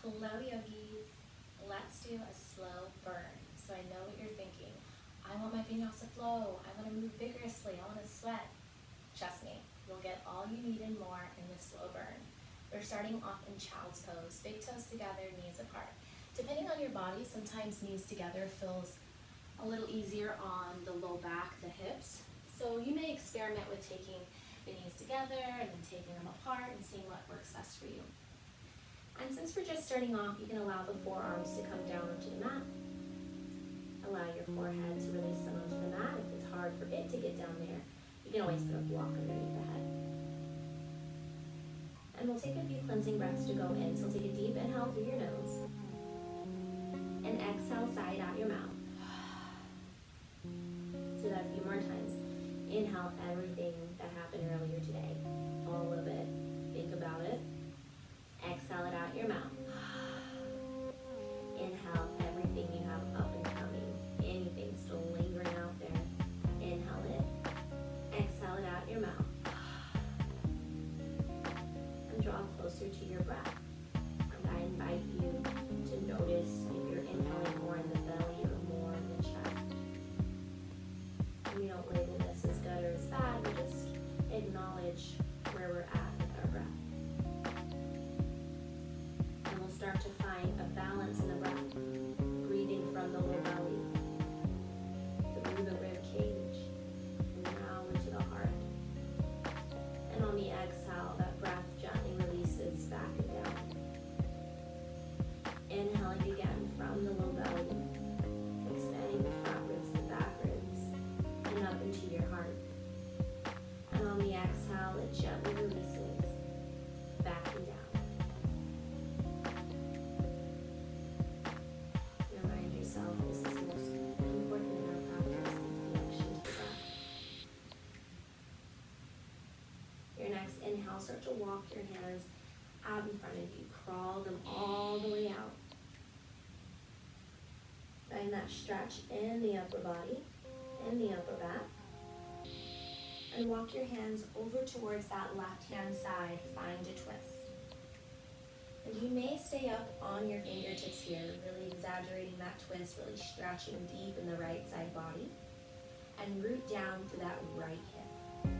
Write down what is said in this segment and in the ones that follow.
Hello yogis, let's do a slow burn. So I know what you're thinking. I want my vinyasa to flow. I want to move vigorously. I want to sweat. Trust me, you'll get all you need and more in this slow burn. We're starting off in child's pose. Big toes together, knees apart. Depending on your body, sometimes knees together feels a little easier on the low back, the hips. So you may experiment with taking the knees together and then taking them apart and seeing what works best for you. And since we're just starting off, you can allow the forearms to come down onto the mat. Allow your forehead to release them onto the mat. If it's hard for it to get down there, you can always put a block underneath the head. And we'll take a few cleansing breaths to go in. So take a deep inhale through your nose. And exhale, sigh it out your mouth. Do that a few more times. Inhale everything that happened earlier today. All of it. Think about it. Exhale it out your mouth. Inhale everything you have up and coming. Anything still lingering out there. Inhale it. Exhale it out your mouth. And draw closer to your breath. And I invite you to notice if you're inhaling more in the belly or more in the chest. We don't label this as good or as bad. We just acknowledge where we're at with our breath. Start to find a balance in the breath, breathing from the low belly, through the rib cage, and now into the heart. And on the exhale, that breath gently releases back and down. Inhaling again from the low belly, expanding the front ribs, the back ribs, and up into your heart. And on the exhale, it gently releases back and down. This is most important in our practice, is connection to the breath. Your next inhale, start to walk your hands out in front of you. Crawl them all the way out. Find that stretch in the upper body, in the upper back. And walk your hands over towards that left-hand side. Find a twist. And you may stay up on your fingertips here, really exaggerating that twist, really stretching deep in the right side body. And root down to that right hip.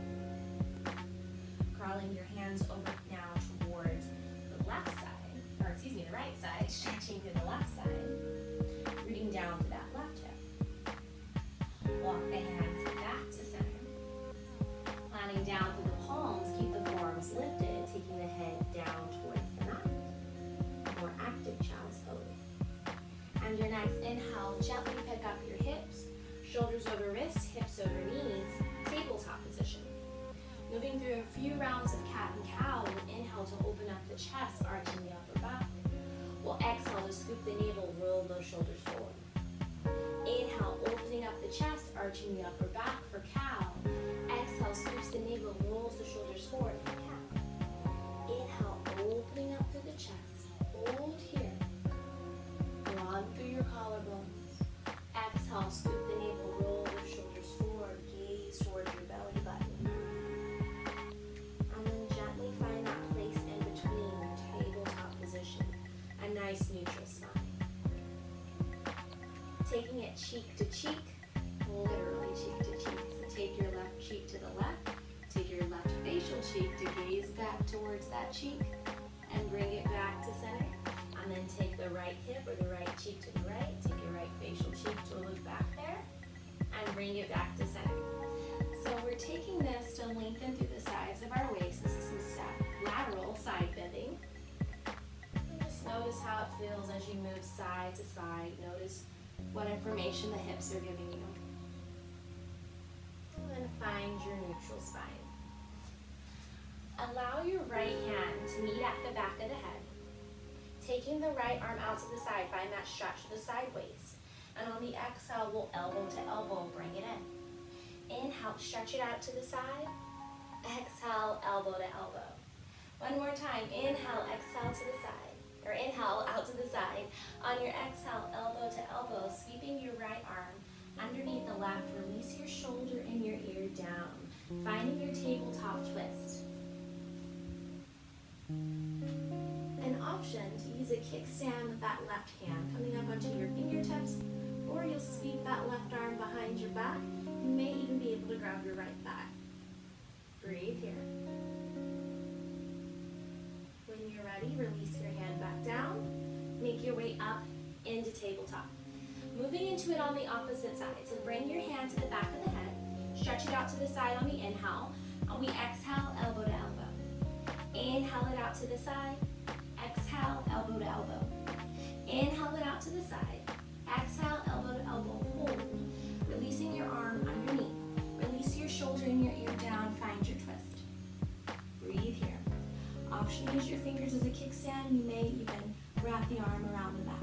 Crawling your hands over now towards the left side, the right side, stretching to the left side. Rooting down to that left hip. Walk the hands back to center. Planting down through the palms, keep the forearms lifted, taking the head down towards the mat. More active child's pose. And your next inhale, gently pick up your hips, shoulders over wrists, hips over knees, tabletop position. Moving through a few rounds of cat and cow, we'll inhale to open up the chest, arching the upper back. We'll exhale to scoop the navel, roll those shoulders forward. Inhale, opening up the chest, arching the upper back for cow. Exhale, scoops the navel, rolls the shoulders forward for cat. Inhale, opening up through the chest. Hold here. Broaden through your collarbones. Exhale, scoop the navel, roll the shoulders forward, gaze towards your belly button. And then gently find that place in between, tabletop position. A nice neutral spine. Taking it cheek to cheek, literally cheek to cheek. So take your left cheek to the left, take your left facial cheek to gaze back towards that cheek, and bring it back to center. And then take the right hip or the right cheek to the right, take your right facial cheek to look back there, and bring it back to center. So we're taking this to lengthen through the sides of our waist. This is some lateral side bending. And just notice how it feels as you move side to side. Notice what information the hips are giving you. And then find your neutral spine. Allow your right hand to meet at the back of the head. Taking the right arm out to the side, find that stretch to the side waist. And on the exhale, we'll elbow to elbow, bring it in. Inhale, stretch it out to the side. Exhale, elbow to elbow. One more time, inhale, exhale to the side. Or inhale, out to the side. On your exhale, elbow to elbow, sweeping your right arm underneath the left. Release your shoulder and your ear down. Finding your tabletop twist. An option to use is a kickstand with that left hand coming up onto your fingertips, or you'll sweep that left arm behind your back. You may even be able to grab your right thigh. Breathe here. When you're ready, release your hand back down. Make your way up into tabletop. Moving into it on the opposite side. So bring your hand to the back of the head. Stretch it out to the side on the inhale. And we exhale, elbow to elbow. Inhale it out to the side. Exhale, elbow to elbow. Inhale it out to the side. Exhale, elbow to elbow. Hold. Releasing your arm underneath. Release your shoulder and your ear down. Find your twist. Breathe here. Option, use your fingers as a kickstand. You may even wrap the arm around the back.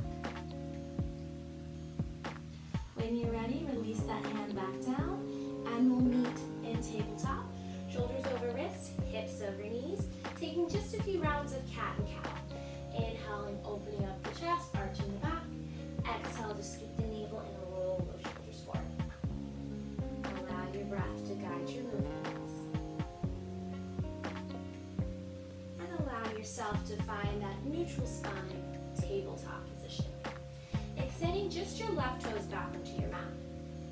When you're ready, release that hand back down, and we'll meet in tabletop. Shoulders over wrist, hips over knees, taking just a few rounds of cat and cow. Inhaling, opening up the chest, arching the back. Exhale to scoop the navel and roll those shoulders forward. Allow your breath to guide your movements. And allow yourself to find that neutral spine tabletop position. Extending just your left toes back onto your mat.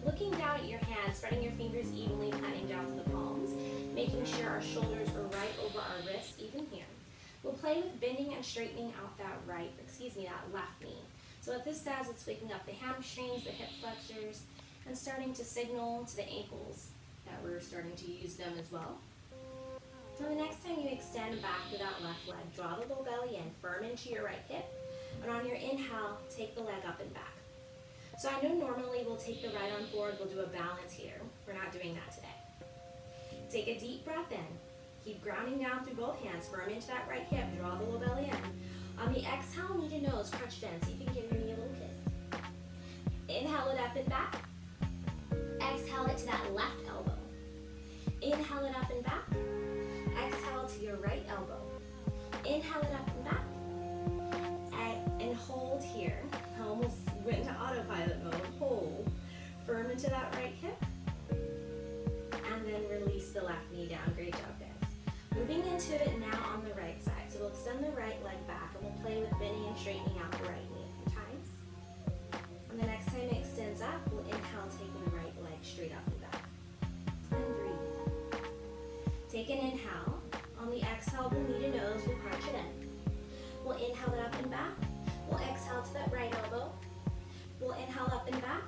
Looking down at your hands, spreading your fingers evenly, planting down to the palms, making sure our shoulders are right over our wrists, even here. We'll play with bending and straightening out that that left knee. So what this does, it's waking up the hamstrings, the hip flexors, and starting to signal to the ankles that we're starting to use them as well. So the next time you extend back to that left leg, draw the low belly in, firm into your right hip, and on your inhale, take the leg up and back. So I know normally we'll take the right arm forward, we'll do a balance here. We're not doing that today. Take a deep breath in. Keep grounding down through both hands, firm into that right hip, draw the low belly in. On the exhale, knee to nose, crunch it in. See if you can give your knee a little kiss. Inhale it up and back. Exhale it to that left elbow. Inhale it up and back. Exhale to your right elbow. Inhale it up and back. And hold here. I almost went into autopilot mode. Hold. Firm into that right hip. And then release the left knee down. Great job, guys. Moving into it now on the right side. So we'll extend the right leg back and we'll play with bending and straightening out the right knee a few times. And the next time it extends up, we'll inhale, taking the right leg straight up and back. And breathe. Take an inhale. On the exhale, we'll knee to nose, we'll crunch it in. We'll inhale it up and back. We'll exhale to that right elbow. We'll inhale up and back.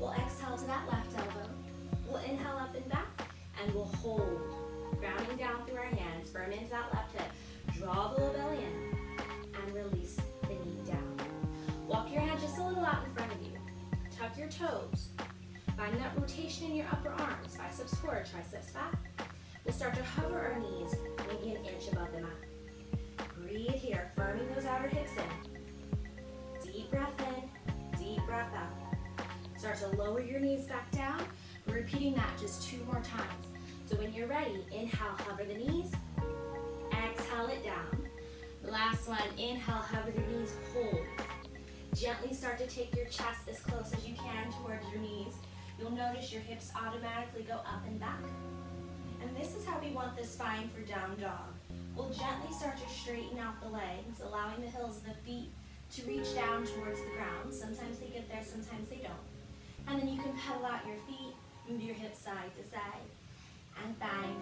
We'll exhale to that left elbow. We'll inhale up and back. And we'll hold. Grounding down through our hands. Firm into that left hip. Draw the low belly in. And release the knee down. Walk your hand just a little out in front of you. Tuck your toes. Find that rotation in your upper arms. Biceps forward, triceps back. We'll start to hover our knees maybe an inch above the mat. Breathe here, firming those outer hips in. Deep breath in, deep breath out. Start to lower your knees back down. We're repeating that just 2 more times. So when you're ready, inhale, hover the knees. Exhale it down. The last one, inhale, hover the knees, hold. Gently start to take your chest as close as you can towards your knees. You'll notice your hips automatically go up and back. And this is how we want the spine for down dog. We'll gently start to straighten out the legs, allowing the heels of the feet to reach down towards the ground. Sometimes they get there, sometimes they don't. And then you can pedal out your feet, move your hips side to side, and find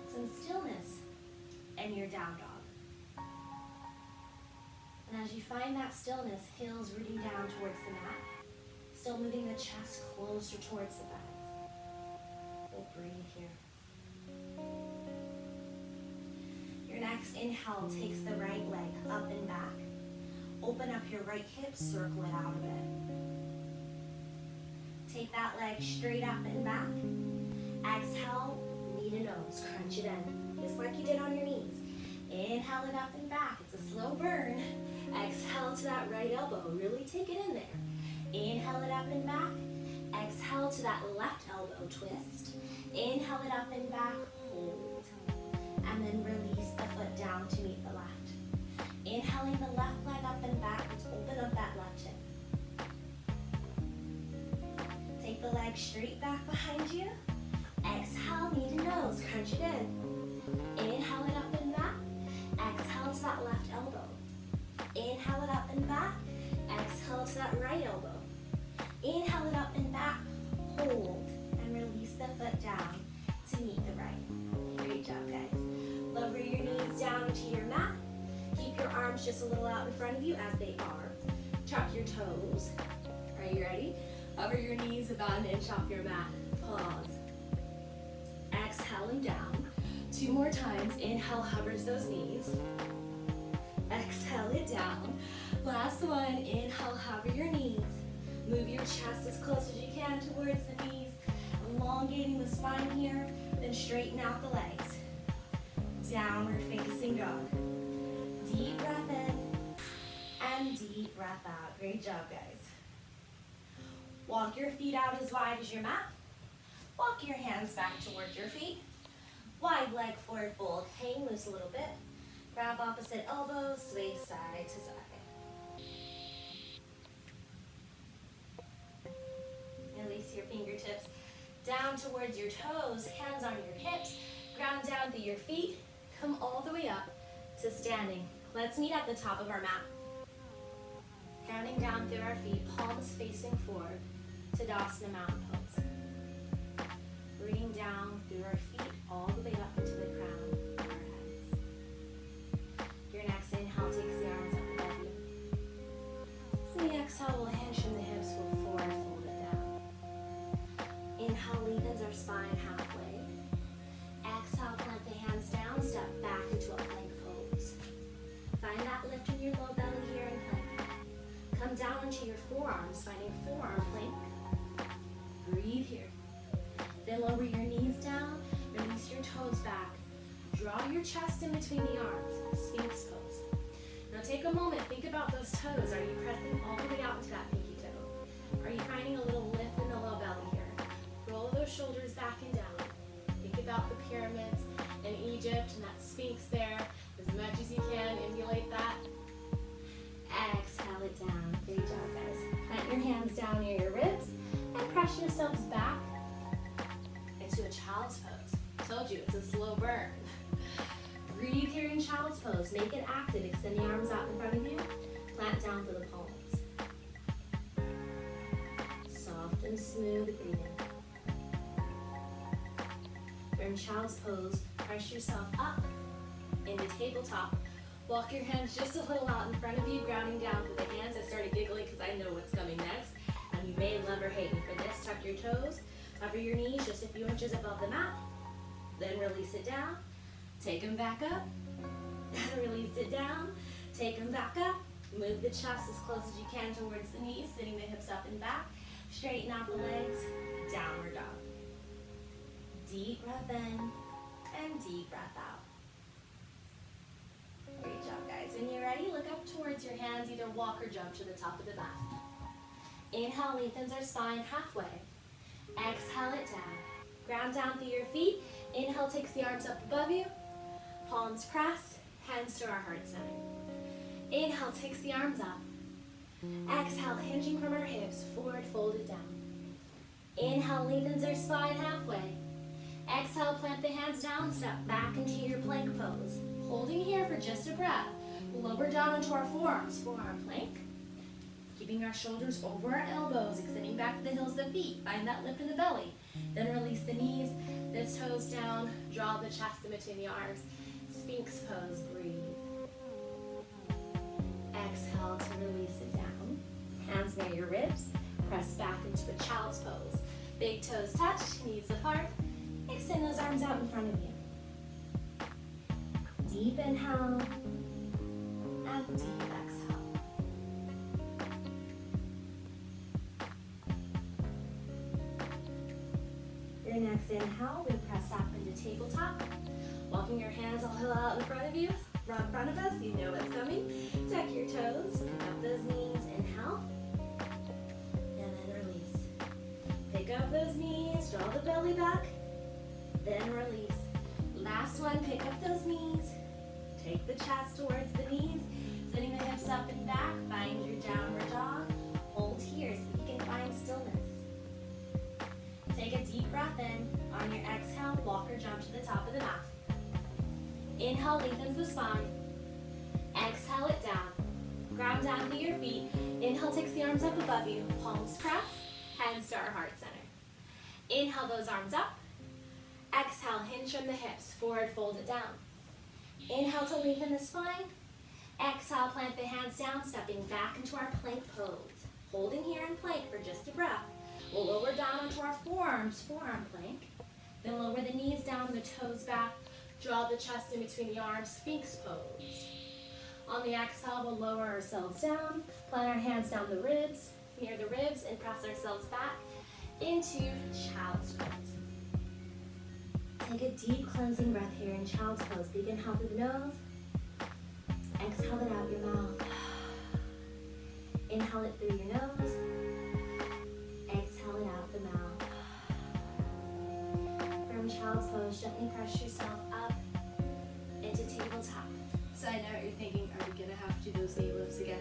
some stillness in your down dog. And as you find that stillness, heels rooting down towards the mat, still moving the chest closer towards the thighs. We'll breathe here. Your next inhale takes the right leg up and back. Open up your right hip, circle it out a bit. Take that leg straight up and back. Exhale, knee to nose, crunch it in, just like you did on your knees. Inhale it up and back, it's a slow burn. Exhale to that right elbow, really take it in there. Inhale it up and back. Exhale to that left elbow twist. Inhale it up and back, hold. And then release the foot down to meet the left. Inhaling the left leg up and back, let's open up that left hip. Take the leg straight back behind you. Exhale, knee to nose, crunch it in. Inhale it up and back. Exhale to that left elbow. Inhale it to that right elbow. Inhale it up and back, hold, and release the foot down to meet the right. Great job, guys. Lower your knees down to your mat. Keep your arms just a little out in front of you as they are. Tuck your toes. Are you ready? Hover your knees about an inch off your mat. Pause. Exhale and down. 2 more times. Inhale, hovers those knees. Exhale it down. Last one. Inhale, hover your knees. Move your chest as close as you can towards the knees. Elongating the spine here. Then straighten out the legs. Downward facing dog. Deep breath in and deep breath out. Great job, guys. Walk your feet out as wide as your mat. Walk your hands back towards your feet. Wide leg forward fold. Hang loose a little bit. Grab opposite elbows, sway side to side. Release your fingertips down towards your toes, hands on your hips. Ground down through your feet. Come all the way up to standing. Let's meet at the top of our mat. Grounding down through our feet, palms facing forward to Tadasana Mountain Pose. Breathing down through our feet all the way up into the crown of our heads. Your next inhale takes the arms up above you. On the exhale, we'll hinge from the hips, we'll forward fold it down. Inhale, lengthens our spine halfway. Exhale, plant the hands down, step back into a plank pose. Find that lift in your low belly here in plank. Come down into your forearms, finding forearm plank. Breathe here. Then lower your knees down, release your toes back. Draw your chest in between the arms, Sphinx pose. Now take a moment, think about those toes. Are you pressing all the way out into that pinky toe? Are you finding a little lift in the low belly here? Roll those shoulders back and down. Think about the pyramids in Egypt and that Sphinx there. As much as you can, emulate that. Exhale it down. Great job, guys. Plant your hands down near your ribs and press yourselves back into a child's pose. Told you, it's a slow burn. Breathe here in child's pose. Make it active. Extend the arms out in front of you. Plant down to the palms. Soft and smooth breathing. You're in child's pose. Press yourself up into tabletop. Walk your hands just a little out in front of you, grounding down with the hands. I started giggling because I know what's coming next. And you may love or hate me for this. Tuck your toes. Cover your knees just a few inches above the mat. Then release it down. Take them back up. And release it down. Take them back up. Move the chest as close as you can towards the knees, sitting the hips up and back. Straighten out the legs. Downward dog. Deep breath in and deep breath out. Great job, guys. When you're ready, look up towards your hands, either walk or jump to the top of the mat. Inhale, lengthens our spine halfway. Exhale it down. Ground down through your feet. Inhale, takes the arms up above you. Palms press, hands to our heart center. Inhale, takes the arms up. Exhale, hinging from our hips, forward folded down. Inhale, lengthens our spine halfway. Exhale, plant the hands down, step back into your plank pose. Holding here for just a breath. Lower down into our forearms, forearm plank. Keeping our shoulders over our elbows, extending back to the heels of the feet. Find that lift in the belly. Then release the knees, the toes down, draw the chest in between the arms. Sphinx pose, breathe. Exhale to release it down. Hands near your ribs. Press back into a child's pose. Big toes touch, knees apart. Extend those arms out in front of you. Deep inhale and deep exhale. Your next inhale, we press up into tabletop. Walking your hands a little out in front of you, right in front of us, you know what's coming. Tuck your toes, pick up those knees, inhale, and then release. Pick up those knees, draw the belly back, then release. Last one, pick up those knees, take the chest towards the knees, sending the hips up and back, find your downward dog, hold here so you can find stillness. Take a deep breath in. On your exhale, walk or jump to the top of the mat. Inhale, lengthens the spine. Exhale it down. Ground down through your your feet. Inhale, takes the arms up above you. Palms press, hands to our heart center. Inhale those arms up. Exhale, hinge from the hips. Forward, fold it down. Inhale to lengthen the spine. Exhale, plant the hands down, stepping back into our plank pose. Holding here in plank for just a breath. We'll lower down onto our forearms, forearm plank. Then lower the knees down, the toes back. Draw the chest in between the arms, Sphinx pose. On the exhale, we'll lower ourselves down, plant our hands down the ribs, near the ribs, and press ourselves back into child's pose. Take a deep cleansing breath here in child's pose. Big inhale through the nose. Exhale it out your mouth. Inhale it through your nose. Exhale it out the mouth. From child's pose, gently press yourself up into tabletop. So I know what you're thinking, are we gonna have to do those knee lifts again?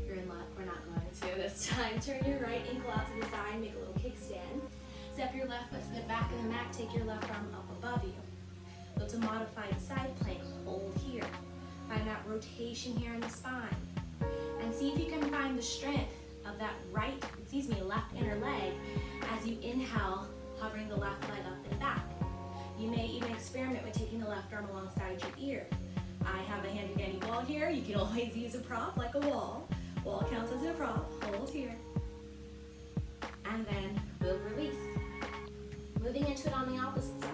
You're in luck, we're not going to this time. Turn your right ankle out to the side, make a little kickstand. Step your left foot to the back of the mat, take your left arm up above you. Go to modified side plank, hold here. Find that rotation here in the spine. And see if you can find the strength of that left inner leg as you inhale, hovering the left leg up and back. You may even experiment with taking the left arm alongside your ear. I have a handy dandy wall here. You can always use a prop like a wall. Wall counts as a prop. Hold here. And then we'll release. Moving into it on the opposite side.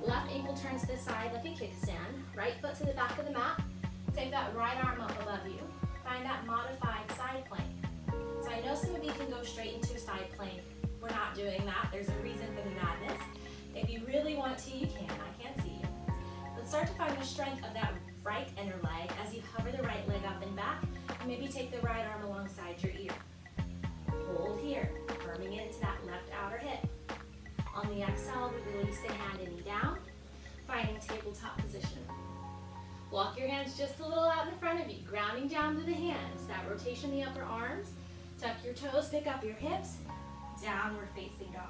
Left ankle turns to the side like a kickstand. Right foot to the back of the mat. Take that right arm up above you. Find that modified side plank. So I know some of you can go straight into a side plank. We're not doing that. There's a reason for the madness. If you really want to, you can. I can't see you. Let's start to find the strength of that right inner leg as you hover the right leg up and back. And maybe take the right arm alongside your ear. Hold here, firming it into that left outer hip. On the exhale, we release the hand and knee down, finding tabletop position. Walk your hands just a little out in front of you, grounding down to the hands. That rotation in the upper arms. Tuck your toes, pick up your hips. Downward facing dog.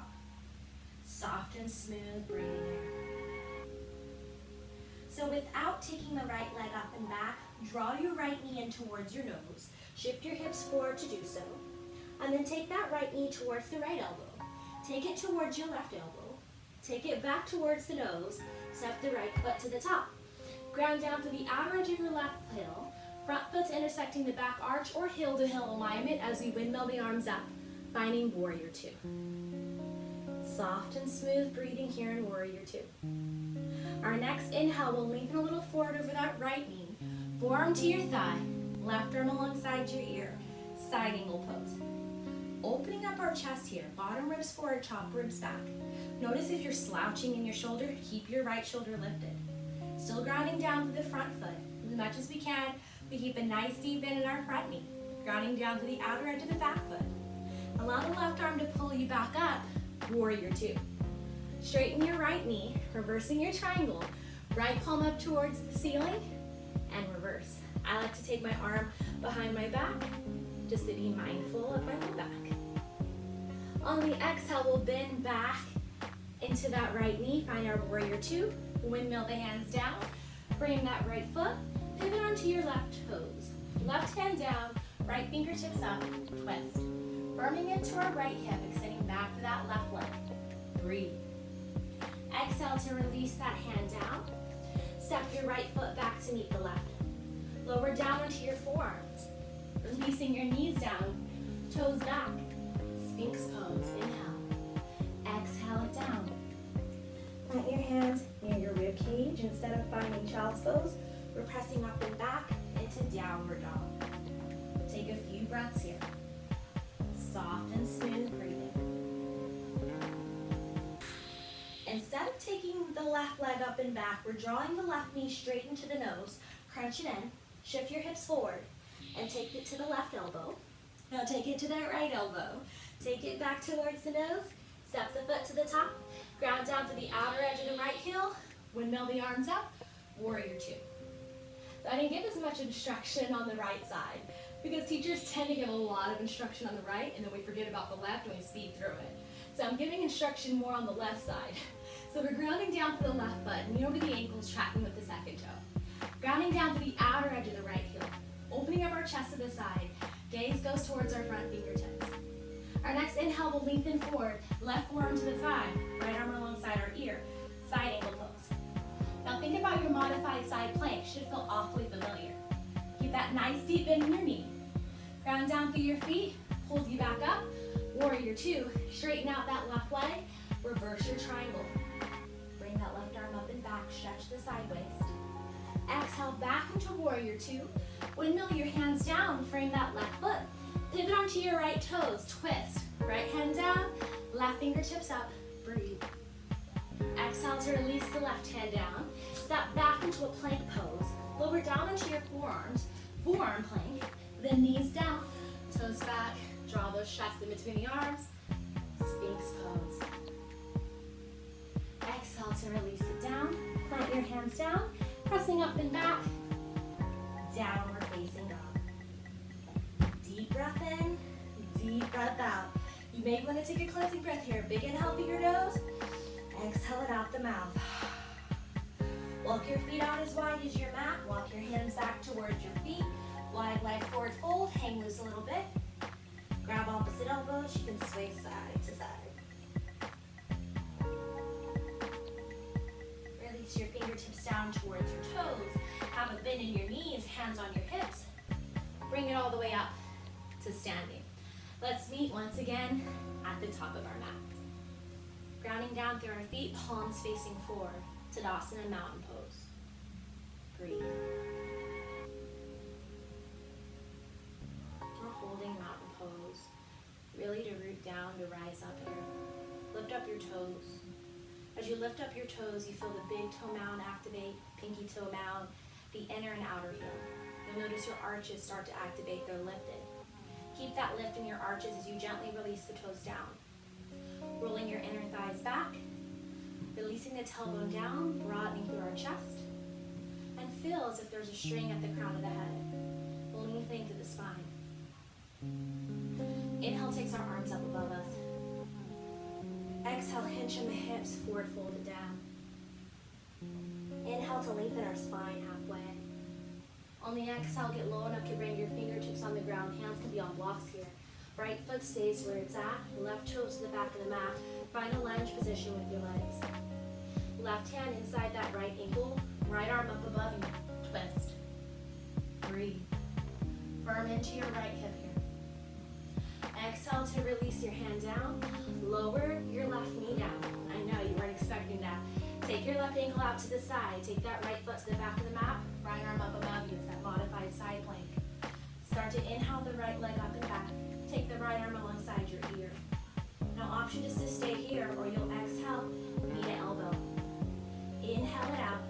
Soft and smooth breathing here. So without taking the right leg up and back, draw your right knee in towards your nose. Shift your hips forward to do so. And then take that right knee towards the right elbow. Take it towards your left elbow. Take it back towards the nose. Step the right foot to the top. Ground down to the outer edge of your left heel. Front foot's intersecting the back arch or heel to heel alignment as we windmill the arms up, finding warrior two. Soft and smooth breathing here in warrior two. Our next inhale will lengthen a little forward over that right knee. Forearm to your thigh. Left arm alongside your ear. Side angle pose. Opening up our chest here, bottom ribs forward, top ribs back. Notice if you're slouching in your shoulder, keep your right shoulder lifted. Still grounding down to the front foot. As much as we can, we keep a nice deep bend in our front knee. Grounding down to the outer edge of the back foot. Allow the left arm to pull you back up, warrior two. Straighten your right knee, reversing your triangle. Right palm up towards the ceiling, and reverse. I like to take my arm behind my back, just to be mindful of my low back. On the exhale, we'll bend back into that right knee, find our warrior two, windmill the hands down, frame that right foot, pivot onto your left toes. Left hand down, right fingertips up, twist. Firming into our right hip, extending back to that left leg. Breathe. Exhale to release that hand down. Step your right foot back to meet the left. Lower down onto your forearms. Releasing your knees down, toes back. Sphinx pose, inhale. Exhale it down. Plant your hands near your rib cage. Instead of finding child's pose, we're pressing up and back into downward dog. Take a few breaths here. Soft and smooth breathing. Instead of taking the left leg up and back, we're drawing the left knee straight into the nose. Crunch it in. Shift your hips forward. And take it to the left elbow. Now take it to that right elbow. Take it back towards the nose. Step the foot to the top. Ground down to the outer edge of the right heel. Windmill the arms up. Warrior two. So I didn't give as much instruction on the right side because teachers tend to give a lot of instruction on the right and then we forget about the left and we speed through it. So I'm giving instruction more on the left side. So we're grounding down to the left foot, knee over the ankles, tracking with the second toe. Grounding down to the outer edge of the right heel. opening up our chest to the side. Gaze goes towards our front fingertips. Our next inhale will lengthen forward, left forearm to the thigh, right arm alongside our ear, side ankle pose. Now think about your modified side plank, should feel awfully familiar. Keep that nice deep bend in your knee. Ground down through your feet, pulls you back up. Warrior two, straighten out that left leg, reverse your triangle. Bring that left arm up and back, stretch the side waist. Exhale back into warrior two. Windmill your hands down, frame that left foot. Pivot onto your right toes, twist. Right hand down, left fingertips up, breathe. Exhale to release the left hand down. Step back into a plank pose. Lower down into your forearms, forearm plank. Then knees down, toes back. Draw those chests in between the arms. Sphinx pose. Exhale to release it down. Plant your hands down, pressing up and back. Downward facing dog. Deep breath in, deep breath out. You may want to take a cleansing breath here. Big inhale through your nose. Exhale it out the mouth. Walk your feet out as wide as your mat. Walk your hands back towards your feet. Wide leg forward fold. Hang loose a little bit. Grab opposite elbows. You can sway side to side. Release your fingertips down towards your toes. Have a bend in your knees, hands on your hips. Bring it all the way up to standing. Let's meet once again at the top of our mat. Grounding down through our feet, palms facing forward. Tadasana, mountain pose. Breathe. We're holding mountain pose. Really to root down, to rise up here. Lift up your toes. As you lift up your toes, you feel the big toe mound activate, pinky toe mound, the inner and outer heel. You'll notice your arches start to activate, they're lifted. Keep that lift in your arches as you gently release the toes down. Rolling your inner thighs back, releasing the tailbone down, broadening through our chest, and feel as if there's a string at the crown of the head, lengthening to the spine. Inhale takes our arms up above us. Exhale, hinge from the hips, forward folded down. Inhale to lengthen our spine halfway. On the exhale, get low enough to bring your fingertips on the ground. Hands can be on blocks here. Right foot stays where it's at. Left toes to the back of the mat. Find a lunge position with your legs. Left hand inside that right ankle. Right arm up above you. Twist. Breathe. Firm into your right hip here. Exhale to release your hand down. Lower your left knee down. I know you weren't expecting that. Take your left ankle out to the side. Take that right foot to the back of the mat. Right arm up above you. It's that modified side plank. Start to inhale the right leg up and back. Take the right arm alongside your ear. Now option is to stay here or you'll exhale, knee to elbow. Inhale it out.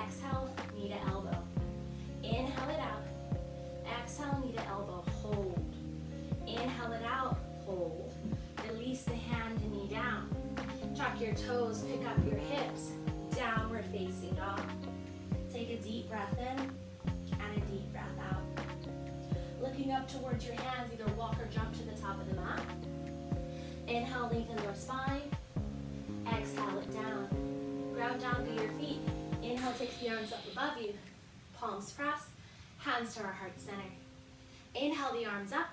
Exhale, knee to elbow. Inhale it out. Exhale, knee to elbow. Hold. Inhale it out. Hold. Release the hand and knee down. Tuck your toes, pick up your hips. Downward facing dog. Take a deep breath in and a deep breath out. Looking up towards your hands, either walk or jump to the top of the mat. Inhale, lengthen your spine. Exhale it down. Ground down through your feet. Inhale takes the arms up above you. Palms press. Hands to our heart center. Inhale the arms up.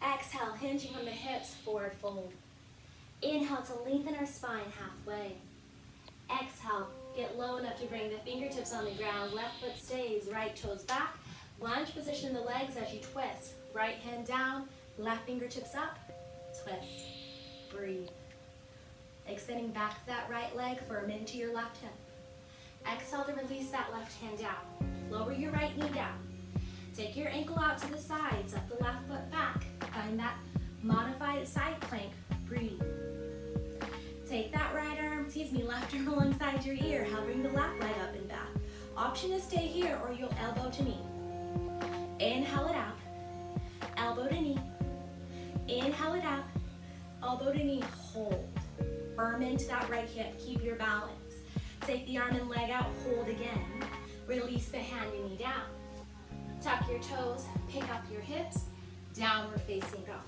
Exhale, hinging from the hips, forward fold. Inhale to lengthen our spine halfway. Exhale, get low enough to bring the fingertips on the ground. Left foot stays, right toes back. Lunge position the legs as you twist. Right hand down, left fingertips up. Twist. Breathe. Extending back that right leg, firm into your left hip. Exhale to release that left hand down. Lower your right knee down. Take your ankle out to the side, step the left foot back. Find that modified side plank. Breathe. Take that left arm alongside your ear, hovering the left leg up and back. Option to stay here or you'll elbow to knee. Inhale it out, elbow to knee. Inhale it out, elbow to knee, hold. Firm into that right hip, keep your balance. Take the arm and leg out, hold again. Release the hand and knee down. Tuck your toes, pick up your hips, downward facing dog.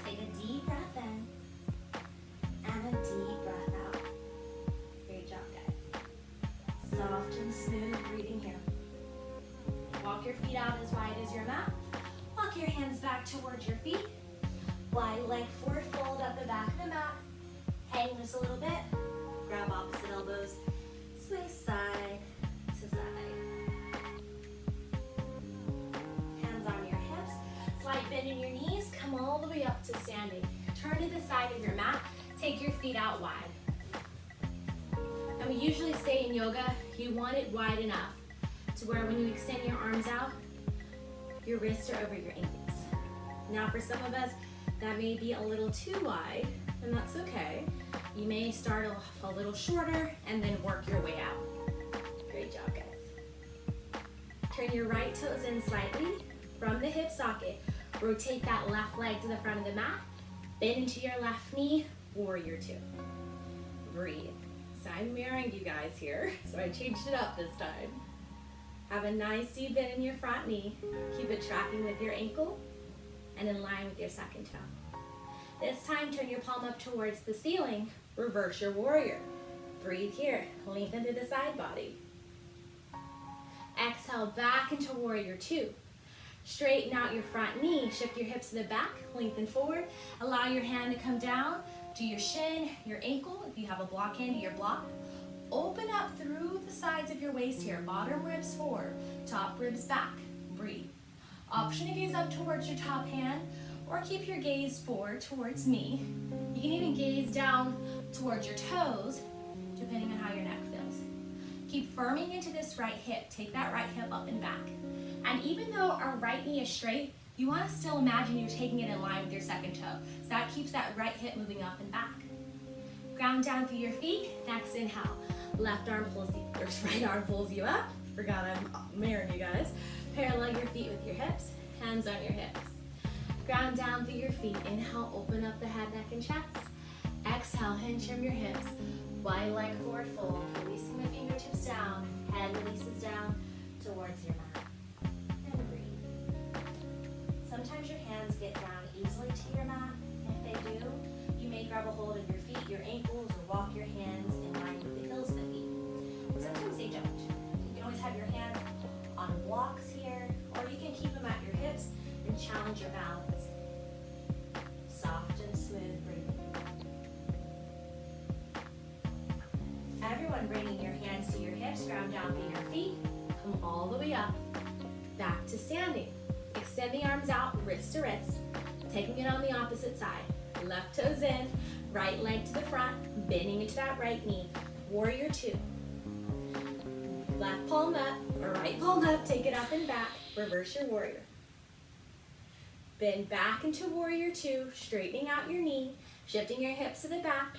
Take a deep breath in and a deep breath out. Great job, guys. Soft and smooth breathing here. Walk your feet out as wide as your mat. Walk your hands back towards your feet. Wide leg forward fold at the back of the mat. Hang this a little bit. Grab opposite elbows. Sway side to side. Hands on your hips. Slight bend in your knees. Come all the way up to standing. Turn to the side of your mat. Take your feet out wide. And we usually say in yoga, you want it wide enough to where when you extend your arms out, your wrists are over your ankles. Now for some of us, that may be a little too wide, and that's okay. You may start off a little shorter and then work your way out. Great job, guys. Turn your right toes in slightly from the hip socket. Rotate that left leg to the front of the mat. Bend into your left knee, warrior two. Breathe. So I'm mirroring you guys here, so I changed it up this time. Have a nice deep bend in your front knee. Keep it tracking with your ankle and in line with your second toe. This time, turn your palm up towards the ceiling. Reverse your warrior. Breathe here. Lengthen through the side body. Exhale back into warrior two. Straighten out your front knee. Shift your hips to the back. Lengthen forward. Allow your hand to come down to your shin, your ankle. If you have a block hand, to your block. Open up through the sides of your waist here. Bottom ribs forward. Top ribs back. Breathe. Option to gaze up towards your top hand or keep your gaze forward towards me. You can even gaze down towards your toes, depending on how your neck feels. Keep firming into this right hip. Take that right hip up and back. And even though our right knee is straight, you want to still imagine you're taking it in line with your second toe. So that keeps that right hip moving up and back. Ground down through your feet. Next inhale. Left arm pulls you, or right arm pulls you up. Forgot I'm mirroring you guys. Parallel your feet with your hips. Hands on your hips. Ground down through your feet. Inhale, open up the head, neck, and chest. Exhale, hinge from your hips. Wide leg forward fold. Releasing the fingertips down. Head releases down towards your mat. And breathe. Sometimes your hands get down easily to your mat. If they do, you may grab a hold of your feet, your ankles, or walk your hands in line with the heels of the feet. Sometimes they don't. You can always have your hands on blocks here, or you can keep them at your hips and challenge your balance. Soft and smooth breathing. Everyone bringing your hands to your hips, ground down through your feet, come all the way up, back to standing. Extend the arms out, wrist to wrist, taking it on the opposite side. Left toes in, right leg to the front, bending into that right knee. Warrior two. Left palm up, or right palm up, take it up and back, reverse your warrior. Bend back into warrior two, straightening out your knee, shifting your hips to the back,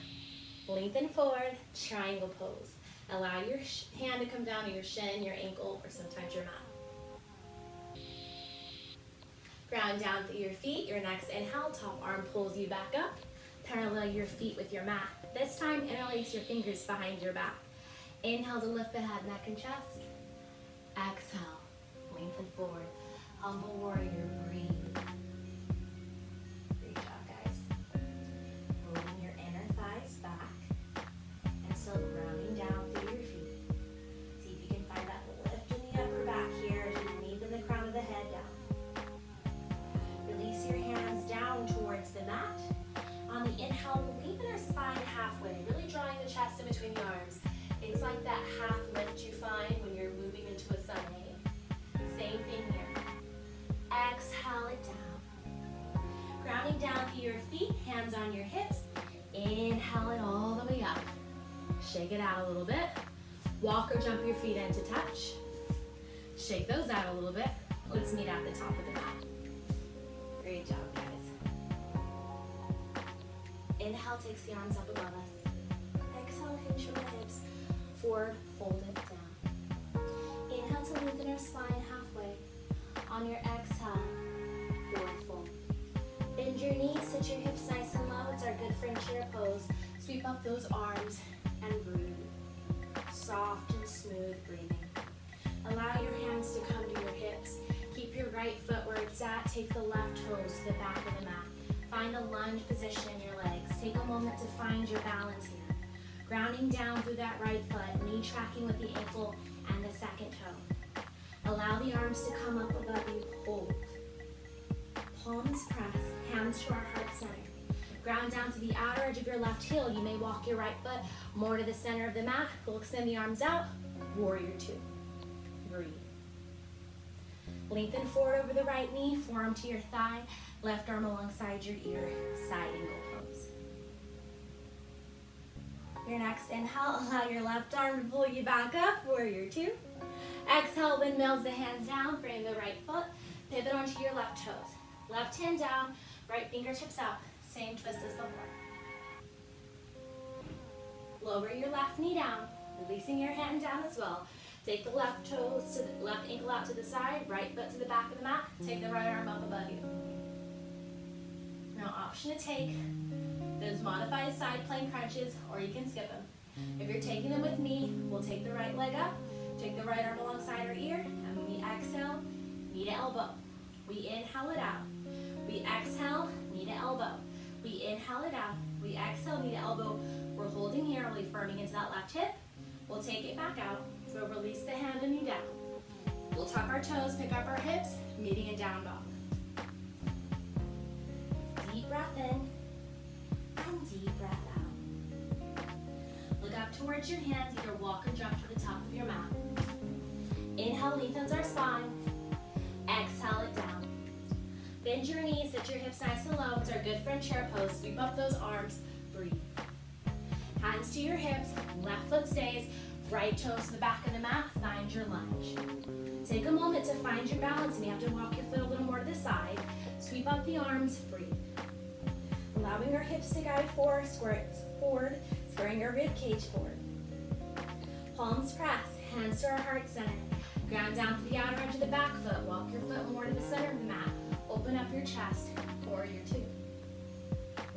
lengthen forward, triangle pose. Allow your hand to come down to your shin, your ankle, or sometimes your mat. Ground down through your feet. Your next inhale, top arm pulls you back up. Parallel your feet with your mat. This time, interlace your fingers behind your back. Inhale to lift the head, neck, and chest. Exhale, lengthen forward. Humble warrior, breathe. Great job, guys. Rolling your inner thighs back and still grounding down through your feet. See if you can find that lift in the upper back here as you lengthen the crown of the head down. Release your hands down towards the mat. On the inhale, lengthen our spine halfway, really drawing the chest in between the arms. It's like that half lift you find when you're moving into a sun A. Same thing here. Exhale it down. Grounding down to your feet, hands on your hips. Inhale it all the way up. Shake it out a little bit. Walk or jump your feet into touch. Shake those out a little bit. Let's meet at the top of the mat. Great job, guys. Inhale takes the arms up above us. Exhale, hinge from the hips. Forward, fold it down. Inhale to lengthen our spine halfway. On your exhale, forward fold. Bend your knees, sit your hips nice and low. It's our good friend chair pose. Sweep up those arms and breathe. Soft and smooth breathing. Allow your hands to come to your hips. Keep your right foot where it's at. Take the left toes to the back of the mat. Find a lunge position in your legs. Take a moment to find your balance here. Grounding down through that right foot, knee tracking with the ankle and the second toe. Allow the arms to come up above you. Hold. Palms press, hands to our heart center. Ground down to the outer edge of your left heel. You may walk your right foot more to the center of the mat. We'll extend the arms out. Warrior two. Breathe. Lengthen forward over the right knee, forearm to your thigh, left arm alongside your ear, side angle pose. Your next inhale, allow your left arm to pull you back up, warrior two. Exhale, windmills the hands down, frame the right foot, pivot onto your left toes. Left hand down, right fingertips up, same twist as before. Lower your left knee down, releasing your hand down as well. Take the left toes to the left ankle out to the side, right foot to the back of the mat. Take the right arm up above you. Now option to take those modified side plank crunches, or you can skip them. If you're taking them with me, we'll take the right leg up, take the right arm alongside our ear, and when we exhale, knee to elbow. We inhale it out. We exhale, knee to elbow. We inhale it out. We exhale, knee to elbow. We're holding here, really firming into that left hip. We'll take it back out. We'll release the hand and knee down. We'll tuck our toes, pick up our hips, meeting in down dog. Deep breath in and deep breath out. Look up towards your hands, either walk or jump to the top of your mat. Inhale, lengthens our spine. Exhale it down. Bend your knees, sit your hips nice and low. It's our good friend chair pose. Sweep up those arms, breathe. Hands to your hips, left foot stays, right toes to the back of the mat, find your lunge. Take a moment to find your balance, and you have to walk your foot a little more to the side. Sweep up the arms, breathe. Allowing our hips to guide forward, squaring our rib cage forward. Palms press, hands to our heart center. Ground down to the outer edge of the back foot. Walk your foot more to the center of the mat. Open up your chest, warrior two.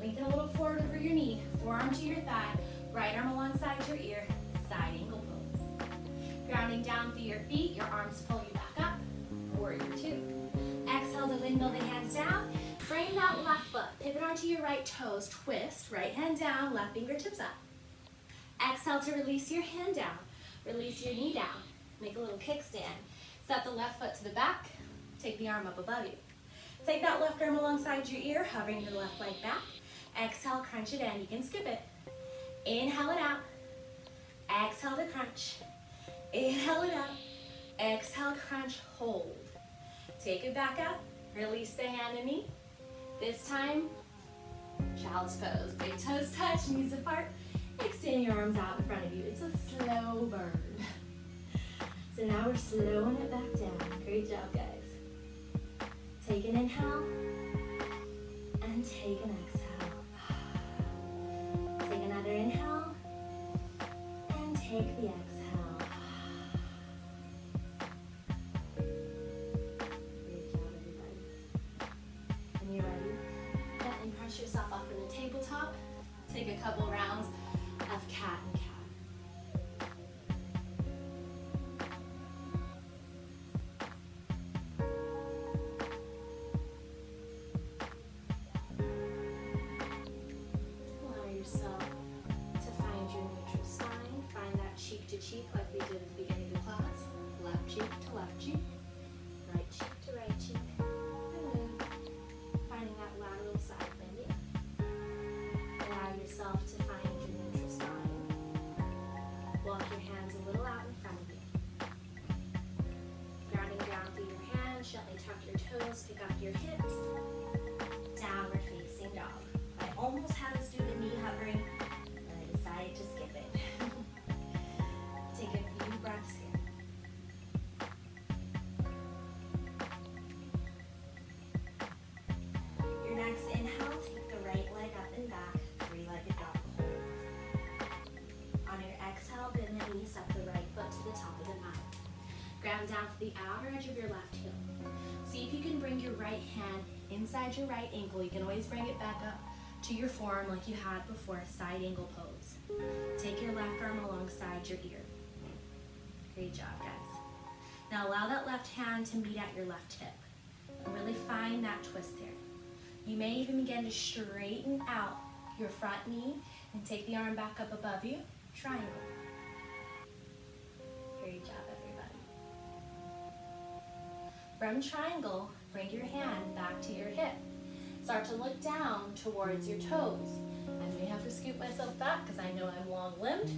Lengthen a little forward over your knee, forearm to your thigh, right arm alongside your ear, side angle pose. Grounding down through your feet, your arms pull you back up, warrior two. Exhale to windmill the hands down. Frame that left foot, pivot onto your right toes, twist, right hand down, left fingertips up. Exhale to release your hand down, release your knee down. Make a little kickstand. Step the left foot to the back, take the arm up above you. Take that left arm alongside your ear, hovering the left leg back. Exhale, crunch it in. You can skip it. Inhale it out. Exhale to crunch. Inhale it out. Exhale, crunch, hold. Take it back up. Release the hand and knee. This time, child's pose. Big toes touch, knees apart. Extend your arms out in front of you. It's a slow burn. So now we're slowing it back down. Great job, guys. Take an inhale and take an exhale. Take another inhale and take the exhale. Great job, everybody. When you're ready, gently press yourself up in the tabletop. Take a couple rounds of cat and cat. Cheek like we did at the beginning of the class. Left cheek to left cheek. Right cheek to right cheek. And move. Finding that lateral side bending. Allow yourself to find your neutral spine. Walk your hands a little out in front of you. Grounding down through your hands. Gently tuck your toes. Pick up your hips. Downward facing dog. I almost had us do the knee hovering, and I decided to skip it. Take a few breaths here. Your next inhale, take the right leg up and back, three-legged dog hold. On your exhale, bend the knees up the right foot to the top of the mat. Ground down to the outer edge of your left heel. See if you can bring your right hand inside your right ankle. You can always bring it back up to your forearm like you had before, side angle pose. Take your left arm alongside your ear. Great job, guys. Now allow that left hand to meet at your left hip. And really find that twist there. You may even begin to straighten out your front knee and take the arm back up above you. Triangle. Great job, everybody. From triangle, bring your hand back to your hip. Start to look down towards your toes. I may have to scoop myself back because I know I'm long-limbed.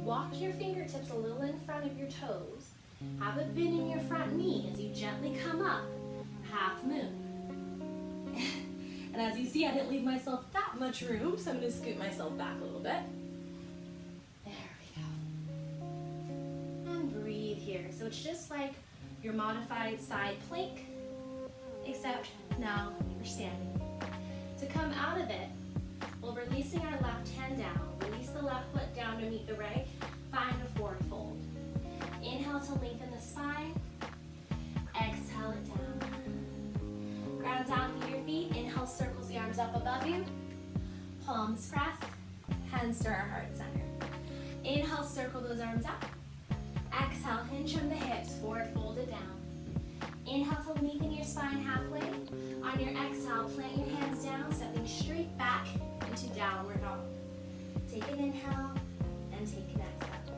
Walk your fingertips a little in front of your toes. Have a bend in your front knee as you gently come up, half moon. And as you see, I didn't leave myself that much room, so I'm going to scoot myself back a little bit. There we go. And breathe here. So it's just like your modified side plank, except now you're standing. To come out of it, we're releasing our left hand down. Release the left foot down to meet the right. Find a forward fold. Inhale to lengthen the spine. Exhale it down. Ground down to your feet. Inhale, circles the arms up above you. Palms press. Hands to our heart center. Inhale, circle those arms up. Exhale, hinge from the hips. Forward fold it down. Inhale to lengthen your spine halfway. On your exhale, plant your hands down, stepping straight back into downward dog. Take an inhale and take an exhale.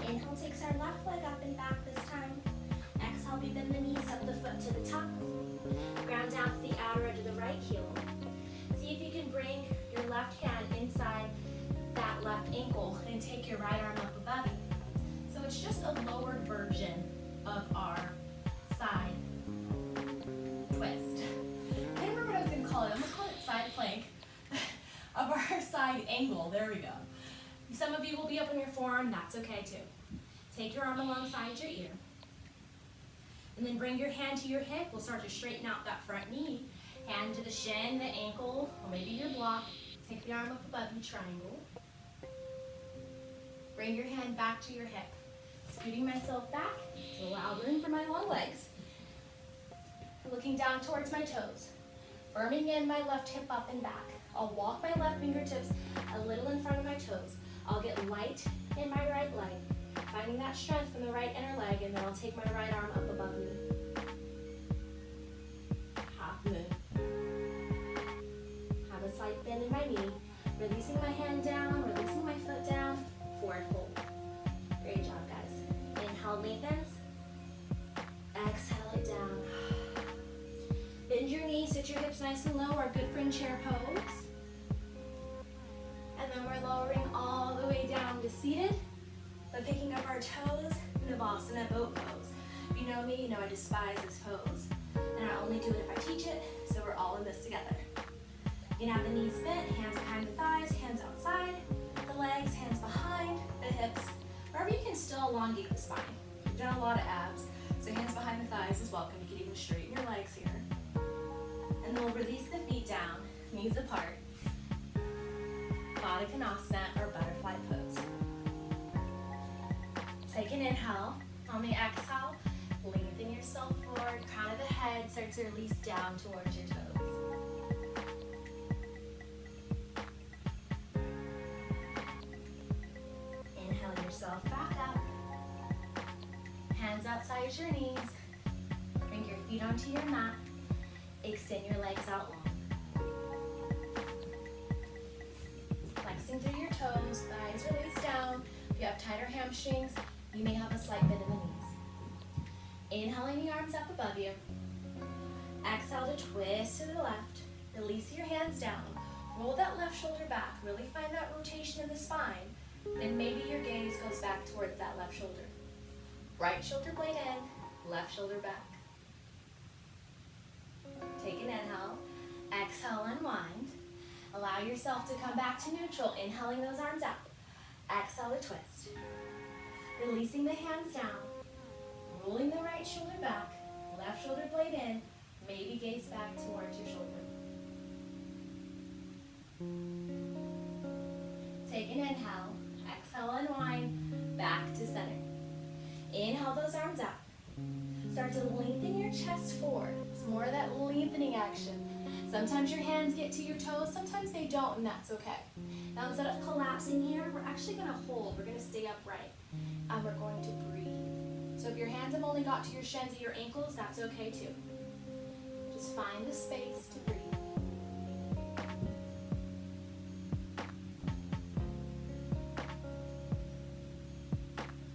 Inhale takes our left leg up and back this time. Exhale, we bend the knees, up the foot to the top. Ground down to the outer edge of the right heel. See if you can bring your left hand inside that left ankle and take your right arm up above you. So it's just a lowered version of our side twist. I can't remember what I was going to call it. I'm going to call it side plank of our side angle. There we go. Some of you will be up on your forearm. That's okay too. Take your arm alongside your ear. And then bring your hand to your hip. We'll start to straighten out that front knee. Hand to the shin, the ankle, or maybe your block. Take the arm up above you, triangle. Bring your hand back to your hip. Scooting myself back to allow room for my long legs. Looking down towards my toes. Firming in my left hip up and back. I'll walk my left fingertips a little in front of my toes. I'll get light in my right leg. Finding that strength from the right inner leg, and then I'll take my right arm up above me. Half moon. Have a slight bend in my knee. Releasing my hand down, releasing my foot down. Forward fold. Great job, guys. Inhale, lengthens. Exhale it down. Bend your knees, sit your hips nice and low, our good friend chair pose. And then we're lowering all the way down to seated, but picking up our toes in the Navasana boat pose. If you know me, you know I despise this pose. And I only do it if I teach it, so we're all in this together. You can have the knees bent, hands behind the thighs, hands outside, the legs, hands behind the hips. Wherever you can still elongate the spine. We've done a lot of abs, so hands behind the thighs is welcome. You can even straighten your legs here. And then we'll release the feet down, knees apart. Baddha Konasana or butterfly pose. Take an inhale. On the exhale, lengthen yourself forward, crown of the head, start to release down towards your toes. Inhale yourself back up. Hands outside your knees. Bring your feet onto your mat. Extend your legs out long. Flexing through your toes, thighs release down. If you have tighter hamstrings, you may have a slight bend in the knees. Inhaling the arms up above you. Exhale to twist to the left. Release your hands down. Roll that left shoulder back. Really find that rotation in the spine. Then maybe your gaze goes back towards that left shoulder. Right shoulder blade in, left shoulder back. Take an inhale. Exhale, unwind. Allow yourself to come back to neutral, inhaling those arms out. Exhale to twist. Releasing the hands down. Rolling the right shoulder back, left shoulder blade in, maybe gaze back towards your shoulder. Take an inhale. Exhale, unwind, back to center. Inhale those arms out. Start to lengthen your chest forward. It's more of that lengthening action. Sometimes your hands get to your toes, sometimes they don't, and that's okay. Now instead of collapsing here, we're actually going to hold. We're going to stay upright, and we're going to breathe. So if your hands have only got to your shins or your ankles, that's okay too. Just find the space to breathe.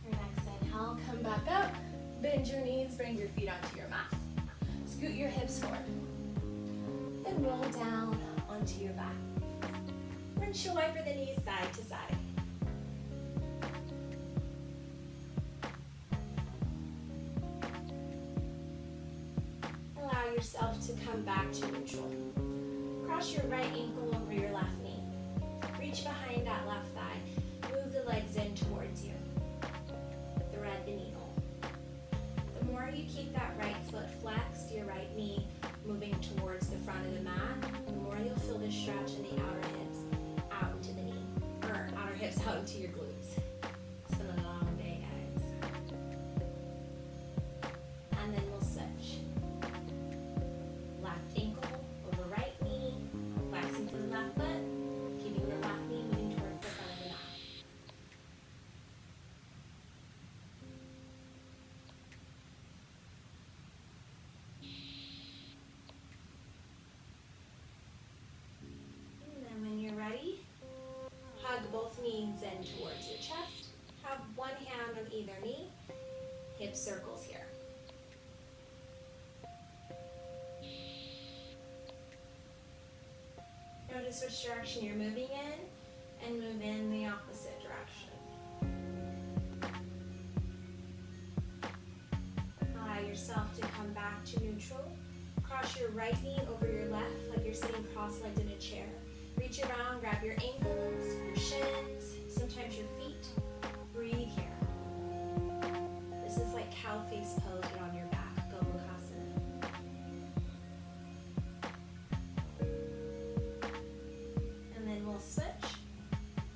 Your next inhale, come Bend your knees, bring your feet onto your mat. Scoot your hips forward. And roll down onto your back. Windshield wiper the knees side to side. Allow yourself to come back to neutral. Cross your right ankle over your left knee. Reach behind that left thigh. Move the legs in towards you. Thread the needle. The more you keep that right foot flexed, your right knee moving towards the front of the mat, the more you'll feel this stretch in the outer hips out into the knee, or outer hips out into your glutes. It's been a long day, guys. And then we'll switch. Left ankle over right knee, flexing to the left foot, keeping the left knee moving towards the front of the mat. And then when you're ready, hug both knees in towards your chest. Have one hand on either knee. Hip circles here. Notice which direction you're moving in and move in the opposite direction. Allow yourself to come back to neutral. Cross your right knee over your left like you're sitting cross-legged in a chair. Reach around, grab your ankles, your shins, sometimes your feet. Breathe here. This is like cow face pose, but on your back, Gomukhasana. And then we'll switch.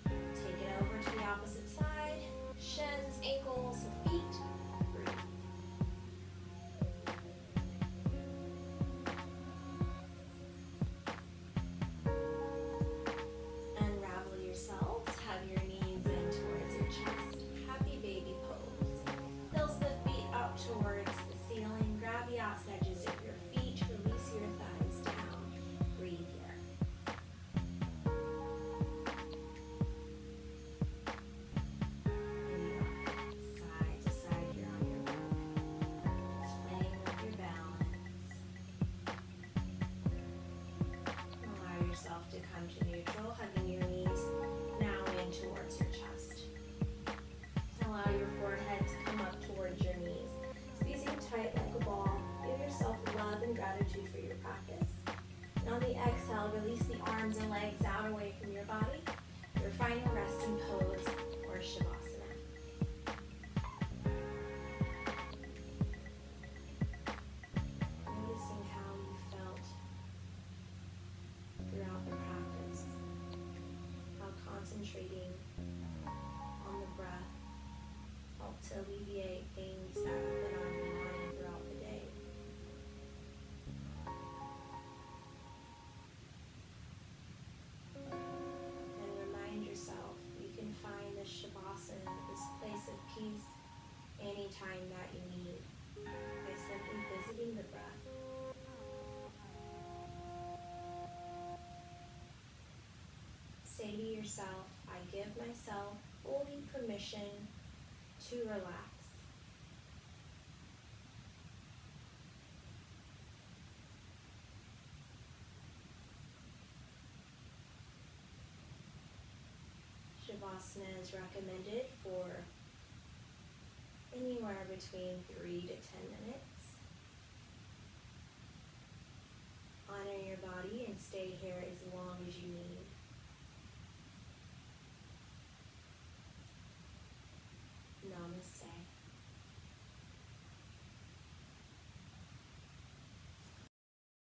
Take it over to the opposite side. Shins, ankles, feet. Breathe. Unravel yourselves. Have your knees in towards your chest. Happy baby pose. Heels the feet up towards the ceiling. Grab the outside edges of your feet. Release your thighs down. Breathe here. And you rock side to side here on your back. Just playing with your balance. Allow yourself to come to neutral, hugging your knees now in towards your chest. Allow your forehead to come up towards your knees. Squeezing tight like a ball, give yourself love and gratitude for your practice. And on the exhale, release the arms and legs out away from your body. Your final resting pose or Shavasana. Noticing how you felt throughout the practice. How concentrating on the breath helped to alleviate things that have been on your mind throughout the day. And remind yourself you can find this Shavasana, this place of peace, anytime that you need by simply visiting the breath. Say to yourself, I give myself fully permission to relax. Shavasana is recommended for anywhere between 3 to 10 minutes. Honor your body and stay here as long as you need.